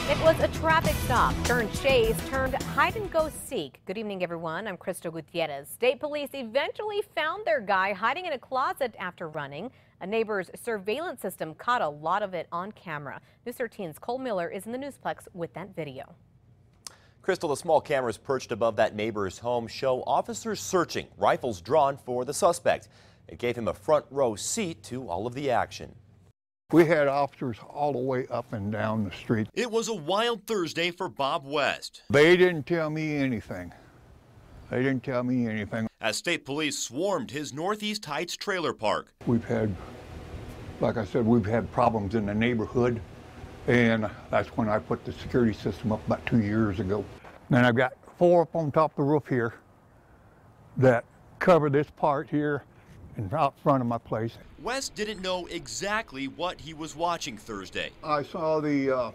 It was a traffic stop turned chase turned hide and go seek. Good evening, everyone. I'm Crystal Gutierrez. State police eventually found their guy hiding in a closet after running. A neighbor's surveillance system caught a lot of it on camera. News 13's Cole Miller is in the Newsplex with that video. Crystal, the small cameras perched above that neighbor's home show officers searching, rifles drawn for the suspect. It gave him a front row seat to all of the action. We had officers all the way up and down the street. It was a wild Thursday for Bob West. They didn't tell me anything. They didn't tell me anything. As state police swarmed his Northeast Heights trailer park. We've had, like I said, we've had problems in the neighborhood, and that's when I put the security system up about 2 years ago. Then I've got 4 up on top of the roof here that cover this part here and out front of my place. West didn't know exactly what he was watching Thursday. I saw the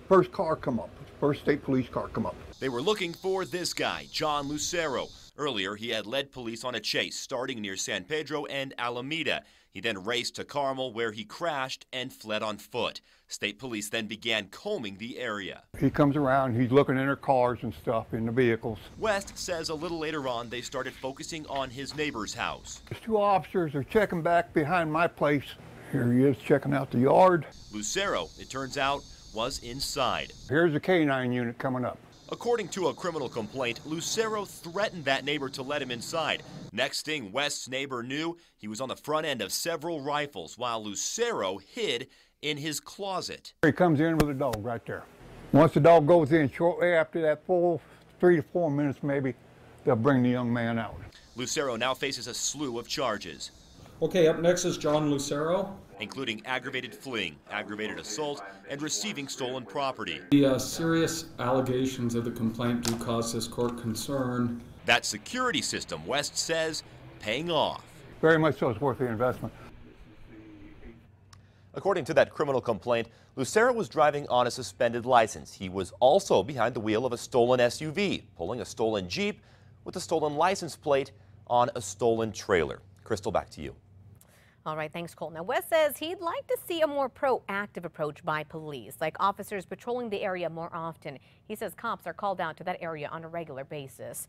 first car come up, first state police car come up. They were looking for this guy, John Lucero. Earlier, he had led police on a chase starting near San Pedro and Alameda. He then raced to Carmel, where he crashed and fled on foot. State police then began combing the area. He comes around, he's looking in their cars and stuff, in the vehicles. West says a little later on they started focusing on his neighbor's house. There's 2 officers are checking back behind my place. Here he is checking out the yard. Lucero, it turns out, was inside. Here's a K9 unit coming up. According to a criminal complaint, Lucero threatened that neighbor to let him inside. Next thing West's neighbor knew, he was on the front end of several rifles while Lucero hid in his closet. He comes in with a dog right there. Once the dog goes in, shortly after that 3 to 4 minutes maybe, they'll bring the young man out. Lucero now faces a slew of charges. Okay, up next is John Lucero, including aggravated fleeing, aggravated assault, and receiving stolen property. The serious allegations of the complaint do cause this court concern. That security system, West says, paying off. Very much so, it's worth the investment. According to that criminal complaint, Lucero was driving on a suspended license. He was also behind the wheel of a stolen SUV, pulling a stolen Jeep with a stolen license plate on a stolen trailer. Crystal, back to you. All right, thanks, Cole. Now, West says he'd like to see a more proactive approach by police, like officers patrolling the area more often. He says cops are called out to that area on a regular basis.